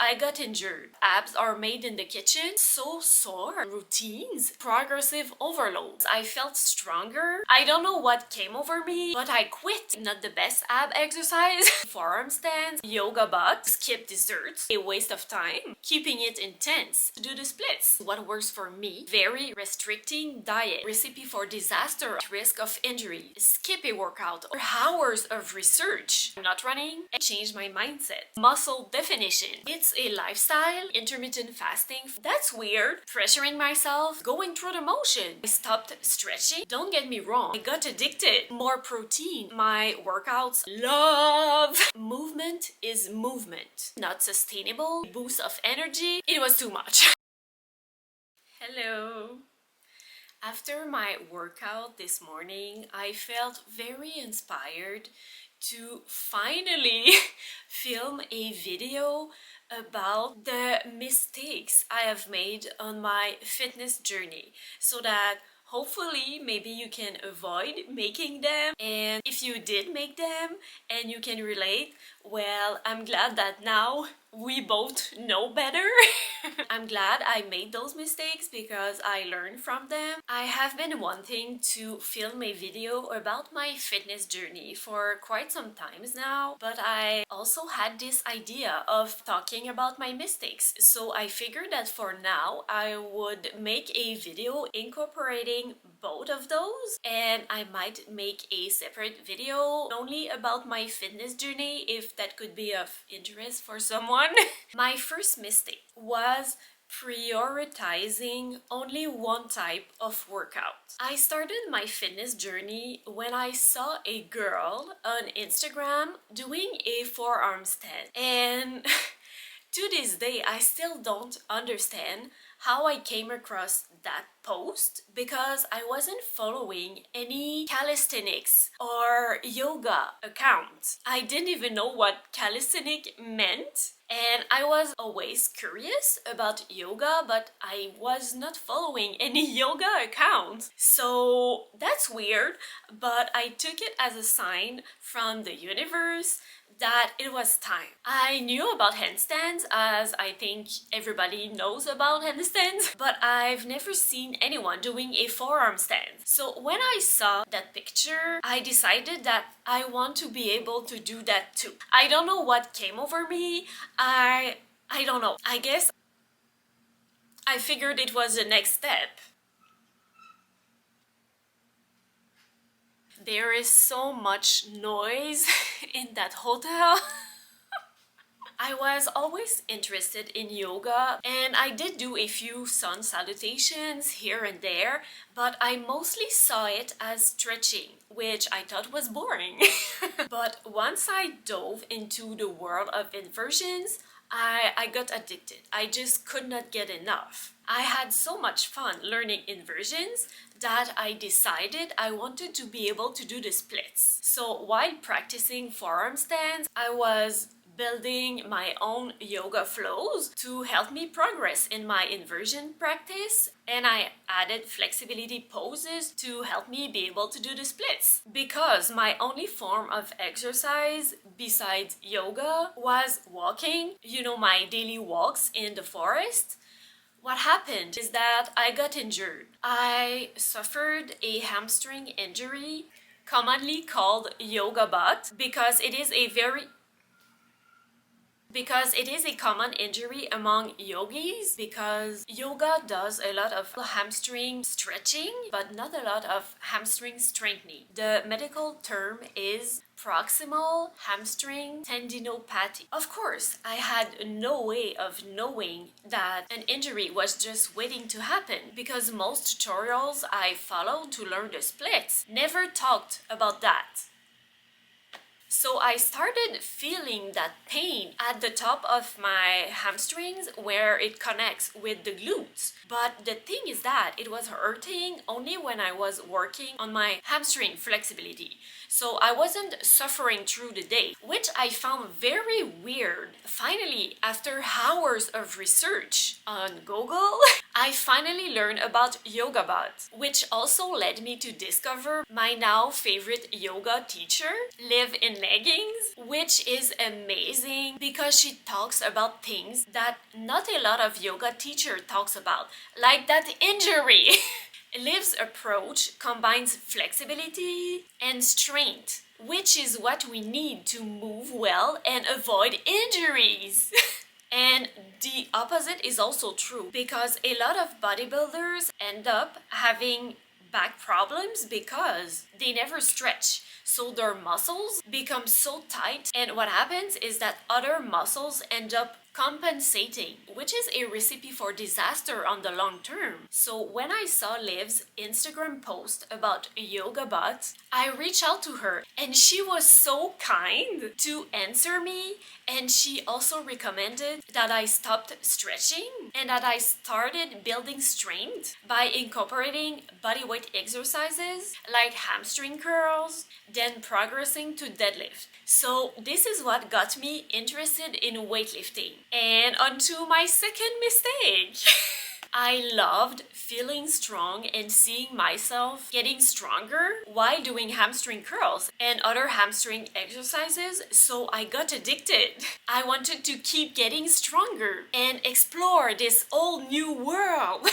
I got injured. Abs are made in the kitchen, so sore. Routines, progressive overloads. I felt stronger. I don't know what came over me, but I quit. Not the best ab exercise. Forearm stands, yoga butt, skip desserts, a waste of time. Keeping it intense. Do the splits. What works for me? Very restricting diet. Recipe for disaster. Risk of injury. Skip a workout or hours of research. I'm not running. I changed my mindset. Muscle definition. It's a lifestyle. Intermittent fasting. That's weird. Pressuring myself. Going through the motion. I stopped stretching. Don't get me wrong. I got addicted. More protein. My workouts love. Movement is movement. Not sustainable. Boost of energy. It was too much. Hello. After my workout this morning, I felt very inspired to finally film a video about the mistakes I have made on my fitness journey so that hopefully maybe you can avoid making them, and if you did make them and you can relate, well, I'm glad that now we both know better. I'm glad I made those mistakes because I learned from them. I have been wanting to film a video about my fitness journey for quite some times now, but I also had this idea of talking about my mistakes. So I figured that for now I would make a video incorporating both of those, and I might make a separate video only about my fitness journey if that could be of interest for someone. My first mistake was prioritizing only one type of workout. I started my fitness journey when I saw a girl on Instagram doing a forearm stand, and to this day I still don't understand how I came across that post because I wasn't following any calisthenics or yoga accounts. I didn't even know what calisthenic meant, and I was always curious about yoga, but I was not following any yoga accounts. So that's weird, but I took it as a sign from the universe that it was time. I knew about handstands, as I think everybody knows about handstands, but I've never seen anyone doing a forearm stand. So when I saw that picture, I decided that I want to be able to do that too. I don't know what came over me. I don't know. I guess I figured it was the next step. There is so much noise in that hotel. I was always interested in yoga, and I did do a few sun salutations here and there, but I mostly saw it as stretching, which I thought was boring. But once I dove into the world of inversions, I got addicted. I just could not get enough. I had so much fun learning inversions that I decided I wanted to be able to do the splits. So while practicing forearm stands, I was building my own yoga flows to help me progress in my inversion practice, and I added flexibility poses to help me be able to do the splits. Because my only form of exercise besides yoga was walking, you know, my daily walks in the forest, what happened is that I got injured. I suffered a hamstring injury, commonly called yoga butt, because it is a common injury among yogis, because yoga does a lot of hamstring stretching but not a lot of hamstring strengthening. The medical term is proximal hamstring tendinopathy. Of course, I had no way of knowing that an injury was just waiting to happen because most tutorials I followed to learn the splits never talked about that. So I started feeling that pain at the top of my hamstrings where it connects with the glutes. But the thing is that it was hurting only when I was working on my hamstring flexibility. So I wasn't suffering through the day, which I found very weird. Finally, after hours of research on Google, I finally learned about Yoga Bot, which also led me to discover my now favorite yoga teacher, Liv in Leggings, which is amazing because she talks about things that not a lot of yoga teacher talks about, like that injury. Liv's approach combines flexibility and strength, which is what we need to move well and avoid injuries. And the opposite is also true because a lot of bodybuilders end up having back problems because they never stretch. So their muscles become so tight, and what happens is that other muscles end up compensating, which is a recipe for disaster on the long term. So when I saw Liv's Instagram post about Yoga Bot, I reached out to her and she was so kind to answer me, and she also recommended that I stopped stretching and that I started building strength by incorporating bodyweight exercises like hamstring curls, then progressing to deadlift. So this is what got me interested in weightlifting. And onto my second mistake. I loved feeling strong and seeing myself getting stronger while doing hamstring curls and other hamstring exercises, so I got addicted. I wanted to keep getting stronger and explore this whole new world.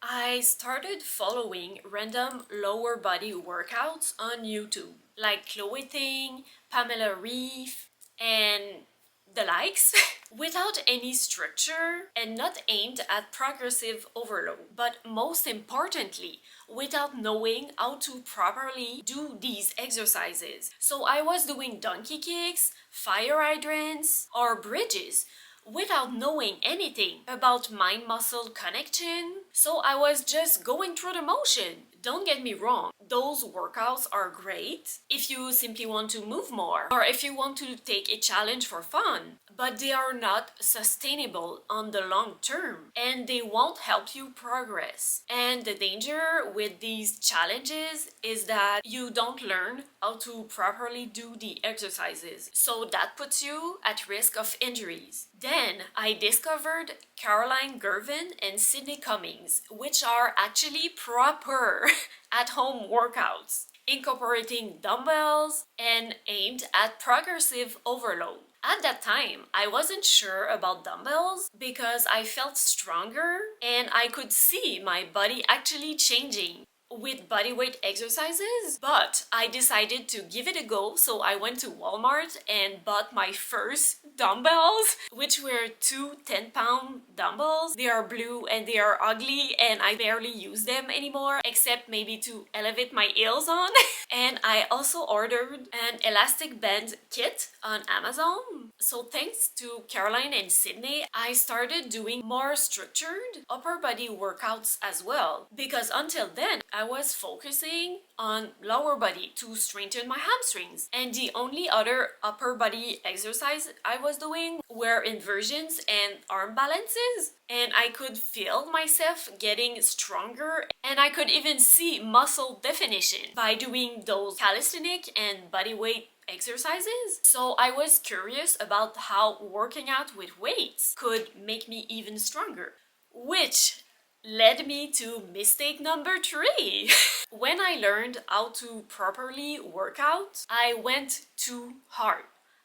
I started following random lower body workouts on YouTube, like Chloe Ting, Pamela Reif, and the likes, without any structure and not aimed at progressive overload. But most importantly, without knowing how to properly do these exercises. So I was doing donkey kicks, fire hydrants, or bridges without knowing anything about mind-muscle connection. So I was just going through the motion. Don't get me wrong, those workouts are great if you simply want to move more or if you want to take a challenge for fun, but they are not sustainable on the long term and they won't help you progress. And the danger with these challenges is that you don't learn how to properly do the exercises, so that puts you at risk of injuries. Then I discovered Caroline Girvan and Sydney Cummings, which are actually proper at-home workouts, incorporating dumbbells and aimed at progressive overload. At that time, I wasn't sure about dumbbells because I felt stronger and I could see my body actually changing with bodyweight exercises, but I decided to give it a go, so I went to Walmart and bought my first dumbbells, which were two 10-pound dumbbells. They are blue and they are ugly and I barely use them anymore, except maybe to elevate my heels on. And I also ordered an elastic band kit on Amazon. So thanks to Caroline and Sydney, I started doing more structured upper body workouts as well, because until then I was focusing on lower body to strengthen my hamstrings, and the only other upper body exercise I was doing were inversions and arm balances, and I could feel myself getting stronger and I could even see muscle definition by doing those calisthenic and bodyweight exercises. So I was curious about how working out with weights could make me even stronger, which led me to mistake number 3. When I learned how to properly work out, I went too hard.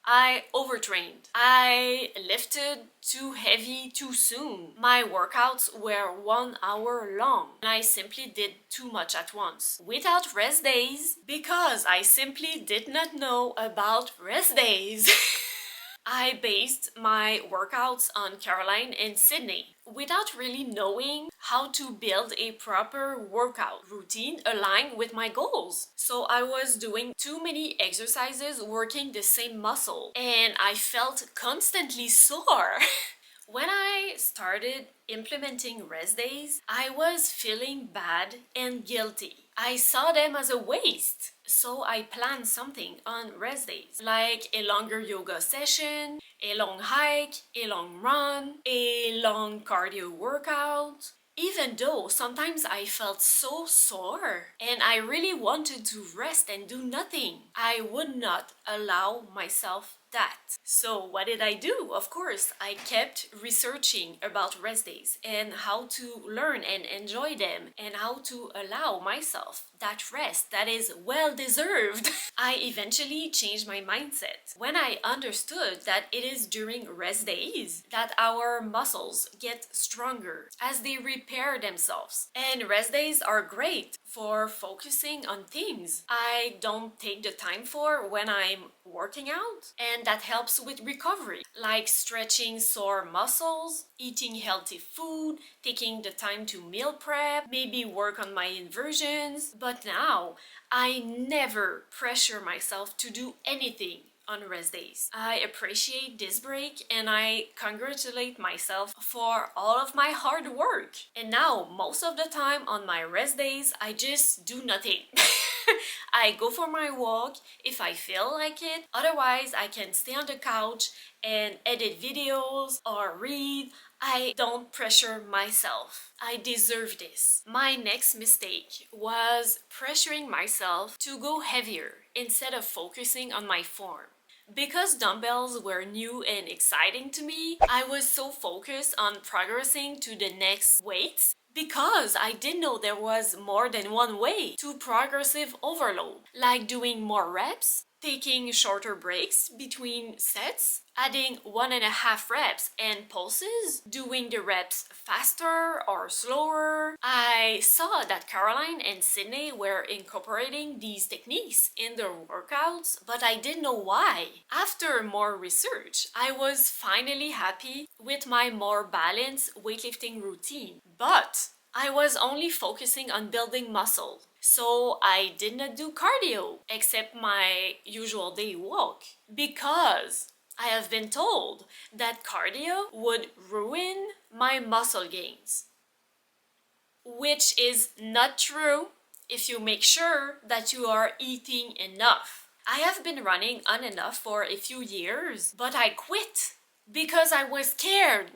I overtrained. I lifted too heavy too soon. My workouts were 1 hour long and I simply did too much at once without rest days because I simply did not know about rest days. I based my workouts on Caroline and Sydney without really knowing how to build a proper workout routine aligned with my goals. So I was doing too many exercises working the same muscle and I felt constantly sore. When I started implementing rest days, I was feeling bad and guilty. I saw them as a waste. So I planned something on rest days, like a longer yoga session, a long hike, a long run, a long cardio workout. Even though sometimes I felt so sore and I really wanted to rest and do nothing, I would not allow myself that. So what did I do? Of course, I kept researching about rest days and how to learn and enjoy them and how to allow myself that rest that is well deserved. I eventually changed my mindset when I understood that it is during rest days that our muscles get stronger as they repair themselves. And rest days are great for focusing on things I don't take the time for when I'm working out, and that helps with recovery, like stretching sore muscles, eating healthy food, taking the time to meal prep, maybe work on my inversions. But now I never pressure myself to do anything on rest days. I appreciate this break and I congratulate myself for all of my hard work. And now, most of the time on my rest days, I just do nothing. I go for my walk if I feel like it. Otherwise, I can stay on the couch and edit videos or read. I don't pressure myself. I deserve this. My next mistake was pressuring myself to go heavier instead of focusing on my form. Because dumbbells were new and exciting to me, I was so focused on progressing to the next weights because I didn't know there was more than one way to progressive overload, like doing more reps, taking shorter breaks between sets, adding 1.5 reps and pulses, doing the reps faster or slower. I saw that Caroline and Sydney were incorporating these techniques in their workouts, but I didn't know why. After more research, I was finally happy with my more balanced weightlifting routine. But I was only focusing on building muscle. So I did not do cardio except my usual day walk because I have been told that cardio would ruin my muscle gains, which is not true if you make sure that you are eating enough. I have been running on and off for a few years, but I quit because I was scared.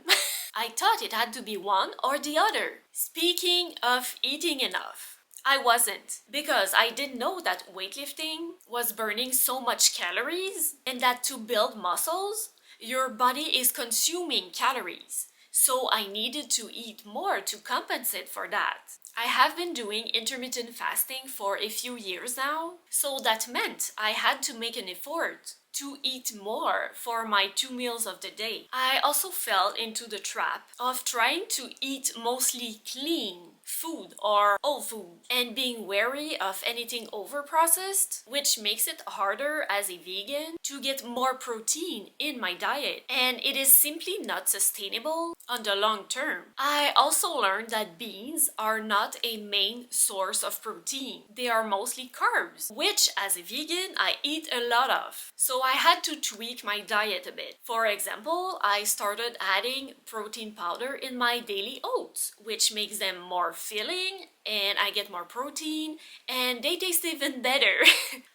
I thought it had to be one or the other. Speaking of eating enough, I wasn't, because I didn't know that weightlifting was burning so much calories and that to build muscles, your body is consuming calories. So I needed to eat more to compensate for that. I have been doing intermittent fasting for a few years now, so that meant I had to make an effort to eat more for my 2 meals of the day. I also fell into the trap of trying to eat mostly clean food or whole food and being wary of anything over-processed, which makes it harder as a vegan to get more protein in my diet, and it is simply not sustainable on the long term. I also learned that beans are not a main source of protein. They are mostly carbs, which as a vegan I eat a lot of. So I had to tweak my diet a bit. For example, I started adding protein powder in my daily oats, which makes them more filling and I get more protein and they taste even better.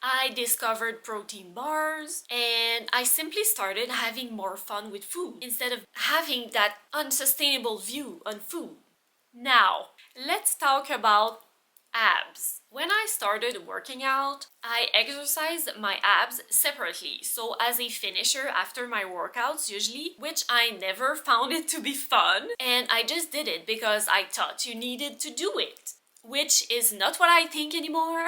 I discovered protein bars and I simply started having more fun with food instead of having that unsustainable view on food. Now, let's talk about abs. When I started working out, I exercised my abs separately, so as a finisher after my workouts usually, which I never found it to be fun, and I just did it because I thought you needed to do it, which is not what I think anymore.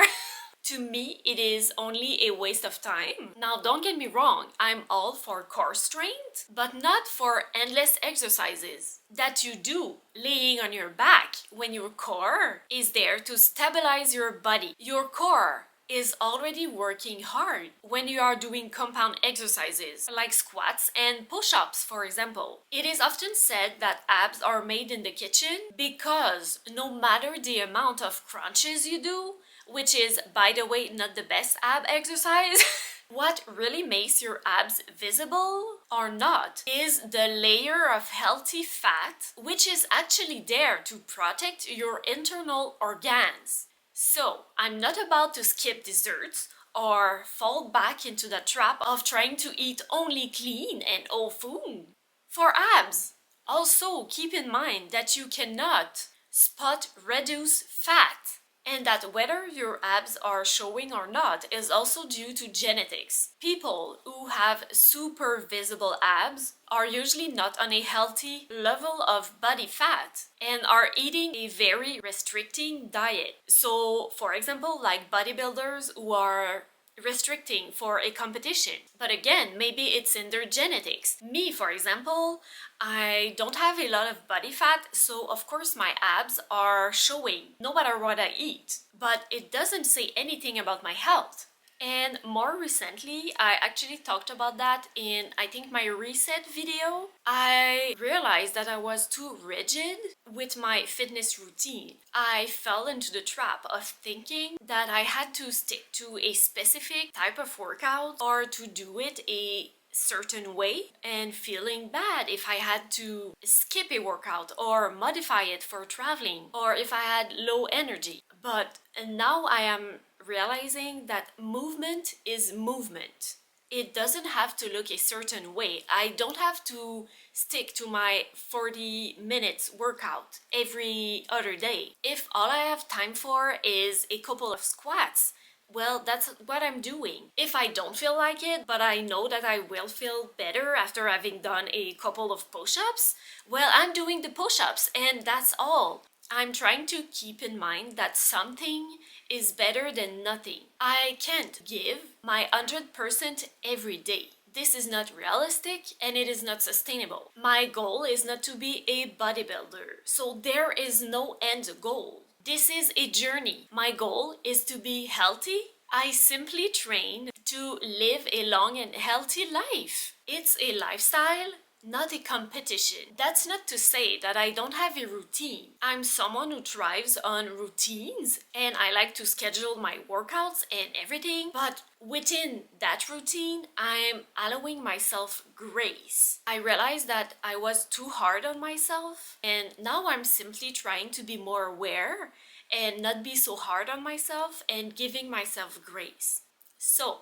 To me, it is only a waste of time. Now, don't get me wrong, I'm all for core strength, but not for endless exercises that you do laying on your back when your core is there to stabilize your body. Your core is already working hard when you are doing compound exercises like squats and push-ups, for example. It is often said that abs are made in the kitchen because no matter the amount of crunches you do, which is, by the way, not the best ab exercise, what really makes your abs visible or not is the layer of healthy fat, which is actually there to protect your internal organs. So, I'm not about to skip desserts or fall back into the trap of trying to eat only clean and whole food. For abs, also keep in mind that you cannot spot reduce fat and that whether your abs are showing or not is also due to genetics. People who have super visible abs are usually not on a healthy level of body fat and are eating a very restricting diet. So, for example, like bodybuilders who are restricting for a competition. But again, maybe it's in their genetics. Me, for example, I don't have a lot of body fat, so of course my abs are showing no matter what I eat. But it doesn't say anything about my health. And more recently, I actually talked about that in, I think, my reset video. I realized that I was too rigid with my fitness routine. I fell into the trap of thinking that I had to stick to a specific type of workout or to do it a certain way, and feeling bad if I had to skip a workout or modify it for traveling or if I had low energy. But now I am realizing that movement is movement. It doesn't have to look a certain way. I don't have to stick to my 40 minutes workout every other day. If all I have time for is a couple of squats, well, that's what I'm doing. If I don't feel like it, but I know that I will feel better after having done a couple of push-ups, well, I'm doing the push-ups and that's all. I'm trying to keep in mind that something is better than nothing. I can't give my 100% every day. This is not realistic and it is not sustainable. My goal is not to be a bodybuilder, so there is no end goal. This is a journey. My goal is to be healthy. I simply train to live a long and healthy life. It's a lifestyle, not a competition. That's not to say that I don't have a routine. I'm someone who thrives on routines and I like to schedule my workouts and everything, but within that routine, I'm allowing myself grace. I realized that I was too hard on myself and now I'm simply trying to be more aware and not be so hard on myself and giving myself grace. So,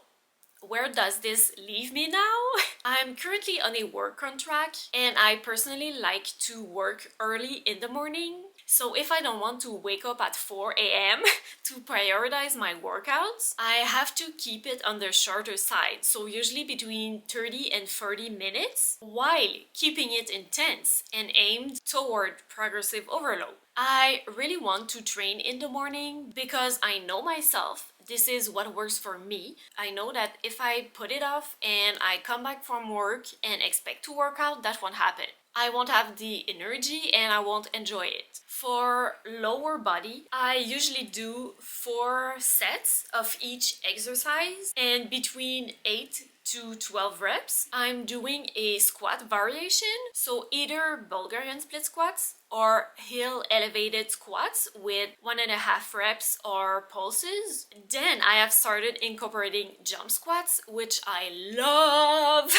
where does this leave me now? I'm currently on a work contract and I personally like to work early in the morning. So if I don't want to wake up at 4 a.m. to prioritize my workouts, I have to keep it on the shorter side. So usually between 30 and 40 minutes while keeping it intense and aimed toward progressive overload. I really want to train in the morning because I know myself. This is what works for me. I know that if I put it off and I come back from work and expect to work out, that won't happen. I won't have the energy and I won't enjoy it. For lower body, I usually do 4 sets of each exercise and between 8 to 12 reps, I'm doing a squat variation. So either Bulgarian split squats or hill elevated squats with 1.5 reps or pulses. Then I have started incorporating jump squats, which I love.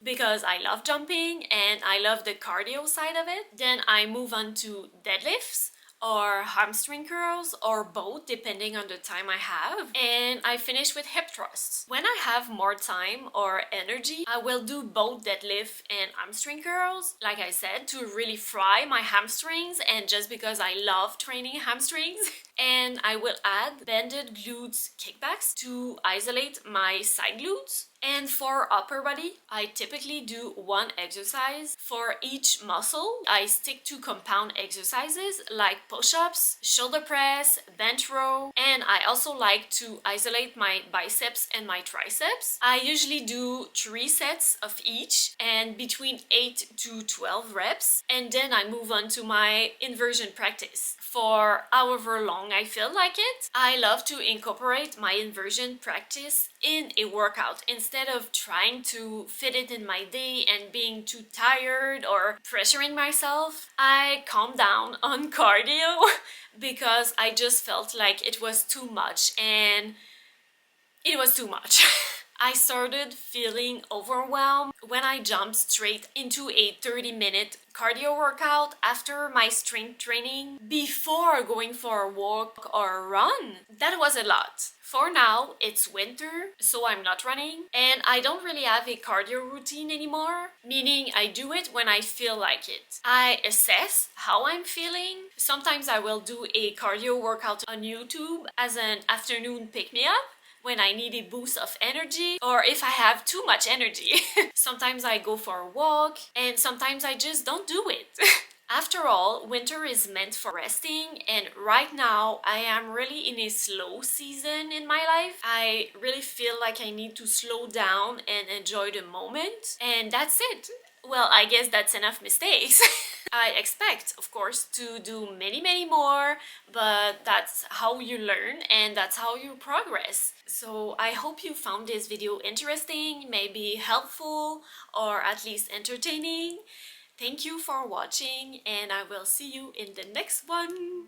Because I love jumping and I love the cardio side of it. Then I move on to deadlifts or hamstring curls or both depending on the time I have, and I finish with hip thrusts. When I have more time or energy, I will do both deadlift and hamstring curls, like I said, to really fry my hamstrings and just because I love training hamstrings. And I will add bended glutes kickbacks to isolate my side glutes. And for upper body, I typically do 1 exercise for each muscle. I stick to compound exercises like push-ups, shoulder press, bench row, and I also like to isolate my biceps and my triceps. I usually do 3 sets of each and between 8 to 12 reps, and then I move on to my inversion practice. For however long I feel like it, I love to incorporate my inversion practice in a workout instead of trying to fit it in my day and being too tired or pressuring myself. I calm down on cardio because I just felt like it was too much, and it was too much. I started feeling overwhelmed when I jumped straight into a 30-minute cardio workout after my strength training before going for a walk or a run. That was a lot. For now, it's winter, so I'm not running, and I don't really have a cardio routine anymore, meaning I do it when I feel like it. I assess how I'm feeling. Sometimes I will do a cardio workout on YouTube as an afternoon pick-me-up when I need a boost of energy or if I have too much energy. Sometimes I go for a walk and sometimes I just don't do it. After all, winter is meant for resting, and right now I am really in a slow season in my life. I really feel like I need to slow down and enjoy the moment, and that's it. Well, I guess that's enough mistakes. I expect, of course, to do many more, but that's how you learn and that's how you progress. So I hope you found this video interesting, maybe helpful, or at least entertaining. Thank you for watching, and I will see you in the next one.